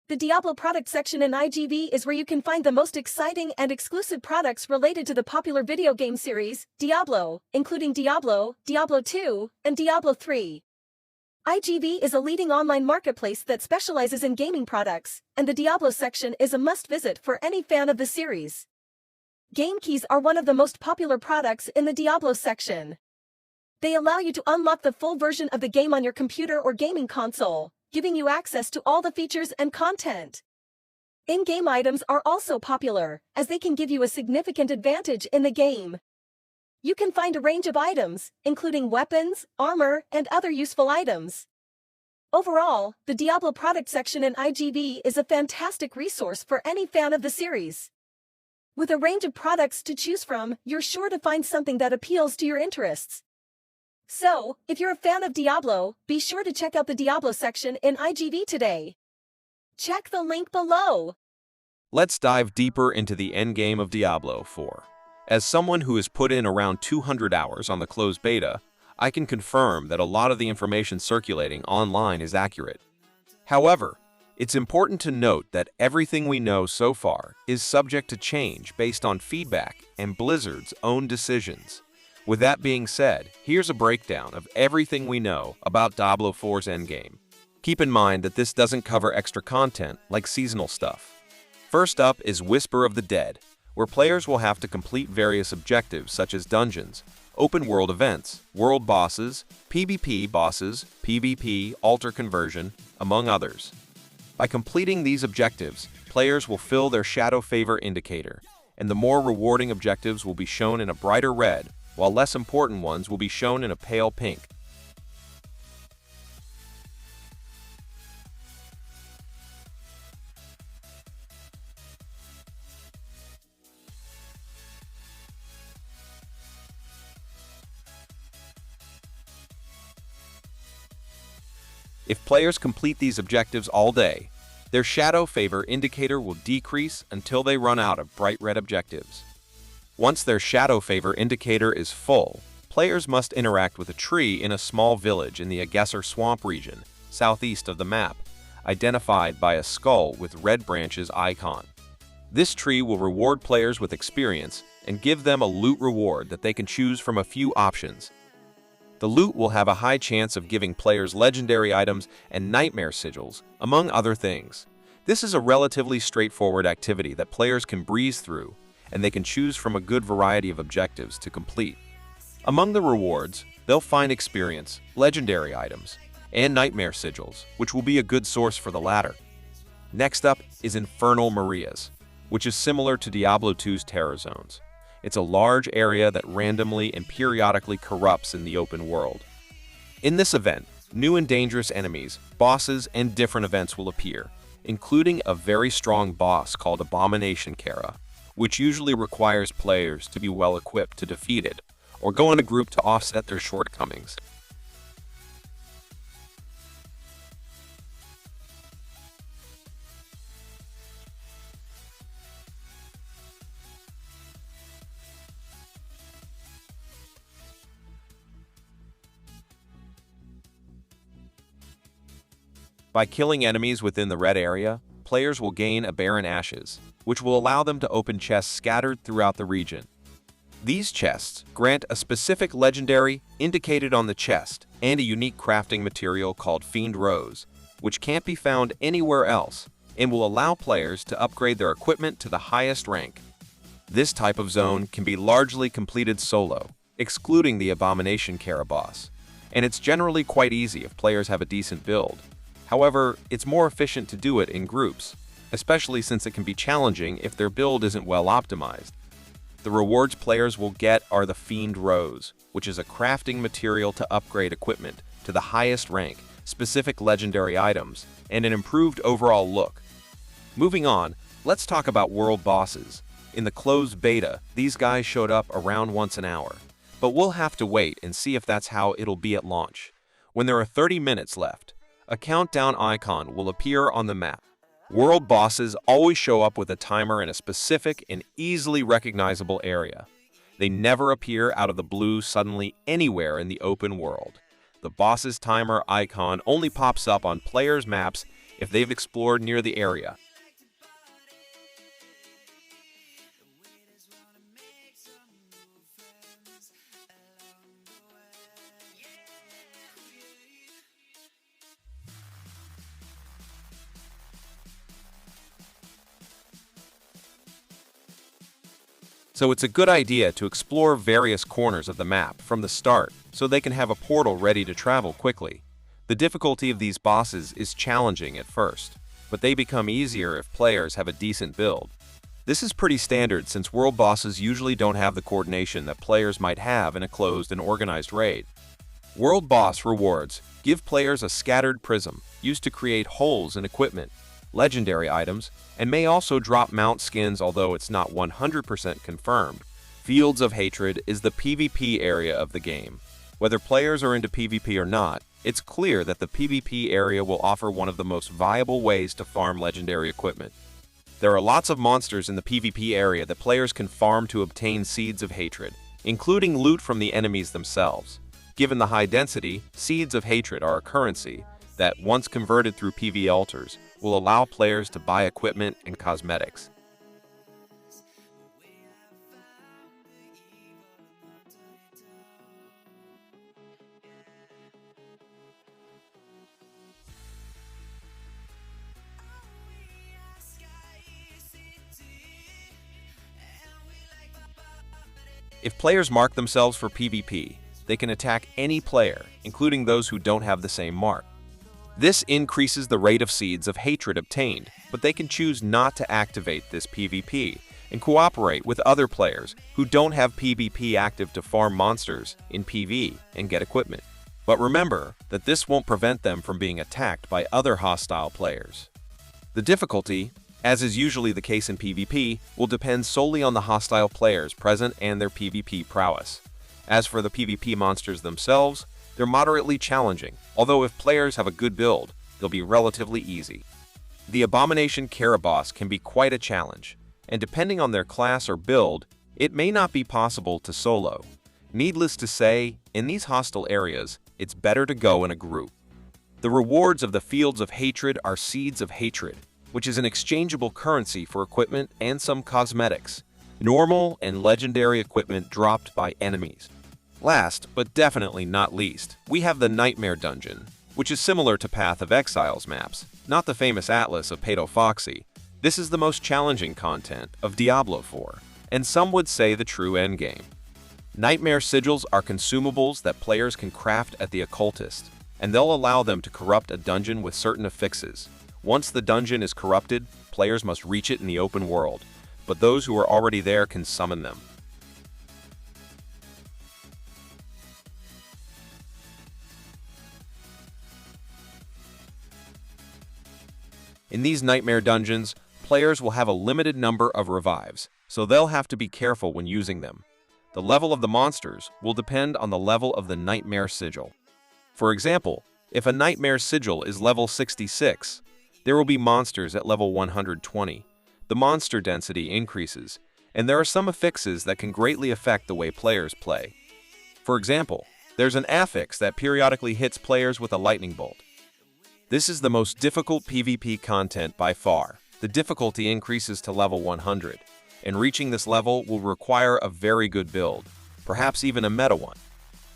The Diablo product section in iGV is where you can find the most exciting and exclusive products related to the popular video game series, Diablo, including Diablo, Diablo 2, and Diablo 3. iGV is a leading online marketplace that specializes in gaming products, and the Diablo section is a must-visit for any fan of the series. Game keys are one of the most popular products in the Diablo section. They allow you to unlock the full version of the game on your computer or gaming console, giving you access to all the features and content. In-game items are also popular, as they can give you a significant advantage in the game. You can find a range of items, including weapons, armor, and other useful items. Overall, the Diablo product section in iGV is a fantastic resource for any fan of the series. With a range of products to choose from, you're sure to find something that appeals to your interests. So, if you're a fan of Diablo, be sure to check out the Diablo section in iGV today. Check the link below. Let's dive deeper into the endgame of Diablo 4. As someone who has put in around 200 hours on the closed beta, I can confirm that a lot of the information circulating online is accurate. However, it's important to note that everything we know so far is subject to change based on feedback and Blizzard's own decisions. With that being said, here's a breakdown of everything we know about Diablo 4's endgame. Keep in mind that this doesn't cover extra content like seasonal stuff. First up is Whisper of the Dead, where players will have to complete various objectives such as dungeons, open world events, world bosses, PvP bosses, PvP, altar conversion, among others. By completing these objectives, players will fill their shadow favor indicator, and the more rewarding objectives will be shown in a brighter red, while less important ones will be shown in a pale pink. If players complete these objectives all day, their shadow favor indicator will decrease until they run out of bright red objectives. Once their shadow favor indicator is full, players must interact with a tree in a small village in the Agesser Swamp region, southeast of the map, identified by a skull with red branches icon. This tree will reward players with experience and give them a loot reward that they can choose from a few options. The loot will have a high chance of giving players legendary items and nightmare sigils, among other things. This is a relatively straightforward activity that players can breeze through, and they can choose from a good variety of objectives to complete. Among the rewards, they'll find experience, legendary items, and nightmare sigils, which will be a good source for the latter. Next up is Infernal Marias, which is similar to Diablo 2's Terror Zones. It's a large area that randomly and periodically corrupts in the open world. In this event, new and dangerous enemies, bosses, and different events will appear, including a very strong boss called Abomination Kara, which usually requires players to be well equipped to defeat it, or go in a group to offset their shortcomings. By killing enemies within the red area, players will gain a Barren Ashes, which will allow them to open chests scattered throughout the region. These chests grant a specific legendary indicated on the chest and a unique crafting material called Fiend Rose, which can't be found anywhere else and will allow players to upgrade their equipment to the highest rank. This type of zone can be largely completed solo, excluding the Abomination Kara boss, and it's generally quite easy if players have a decent build. However, it's more efficient to do it in groups, especially since it can be challenging if their build isn't well optimized. The rewards players will get are the Fiend Rose, which is a crafting material to upgrade equipment to the highest rank, specific legendary items, and an improved overall look. Moving on, let's talk about world bosses. In the closed beta, these guys showed up around once an hour, but we'll have to wait and see if that's how it'll be at launch. When there are 30 minutes left, a countdown icon will appear on the map. World bosses always show up with a timer in a specific and easily recognizable area. They never appear out of the blue suddenly anywhere in the open world. The boss's timer icon only pops up on players' maps if they've explored near the area. So it's a good idea to explore various corners of the map from the start so they can have a portal ready to travel quickly. The difficulty of these bosses is challenging at first, but they become easier if players have a decent build. This is pretty standard since world bosses usually don't have the coordination that players might have in a closed and organized raid. World boss rewards give players a scattered prism used to create holes in equipment, legendary items, and may also drop mount skins, although it's not 100% confirmed. Fields of Hatred is the PvP area of the game. Whether players are into PvP or not, it's clear that the PvP area will offer one of the most viable ways to farm legendary equipment. There are lots of monsters in the PvP area that players can farm to obtain Seeds of Hatred, including loot from the enemies themselves. Given the high density, Seeds of Hatred are a currency that, once converted through PvE altars, will allow players to buy equipment and cosmetics. If players mark themselves for PvP, they can attack any player, including those who don't have the same mark. This increases the rate of Seeds of Hatred obtained, but they can choose not to activate this PvP and cooperate with other players who don't have PvP active to farm monsters in PvE and get equipment. But remember that this won't prevent them from being attacked by other hostile players. The difficulty, as is usually the case in PvP, will depend solely on the hostile players present and their PvP prowess. As for the PvP monsters themselves, they're moderately challenging, although if players have a good build, they'll be relatively easy. The Abomination Caraboss can be quite a challenge, and depending on their class or build, it may not be possible to solo. Needless to say, in these hostile areas, it's better to go in a group. The rewards of the Fields of Hatred are Seeds of Hatred, which is an exchangeable currency for equipment and some cosmetics, normal and legendary equipment dropped by enemies. Last, but definitely not least, we have the Nightmare Dungeon, which is similar to Path of Exile's maps, not the famous Atlas of Pato Foxy. This is the most challenging content of Diablo 4, and some would say the true endgame. Nightmare Sigils are consumables that players can craft at the Occultist, and they'll allow them to corrupt a dungeon with certain affixes. Once the dungeon is corrupted, players must reach it in the open world, but those who are already there can summon them. In these Nightmare Dungeons, players will have a limited number of revives, so they'll have to be careful when using them. The level of the monsters will depend on the level of the Nightmare Sigil. For example, if a Nightmare Sigil is level 66, there will be monsters at level 120. The monster density increases, and there are some affixes that can greatly affect the way players play. For example, there's an affix that periodically hits players with a lightning bolt. This is the most difficult PvP content by far. The difficulty increases to level 100, and reaching this level will require a very good build, perhaps even a meta one.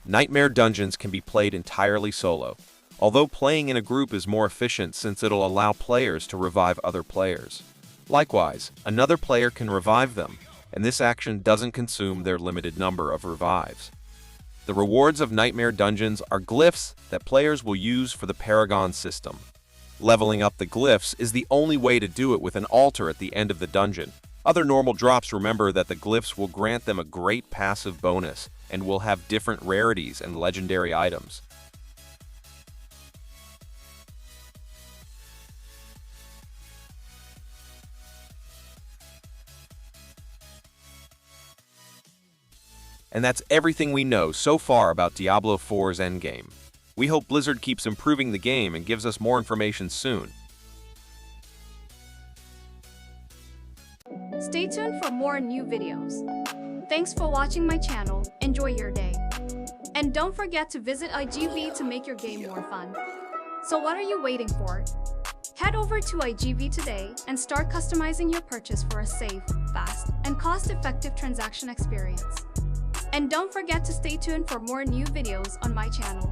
Nightmare Dungeons can be played entirely solo, although playing in a group is more efficient since it'll allow players to revive other players. Likewise, another player can revive them, and this action doesn't consume their limited number of revives. The rewards of Nightmare Dungeons are glyphs that players will use for the Paragon system. Leveling up the glyphs is the only way to do it with an altar at the end of the dungeon. Other normal drops remember that the glyphs will grant them a great passive bonus and will have different rarities and legendary items. And that's everything we know so far about Diablo 4's endgame. We hope Blizzard keeps improving the game and gives us more information soon. Stay tuned for more new videos. Thanks for watching my channel. Enjoy your day. And don't forget to visit iGV to make your game more fun. So what are you waiting for? Head over to iGV today and start customizing your purchase for a safe, fast, and cost-effective transaction experience. And don't forget to stay tuned for more new videos on my channel.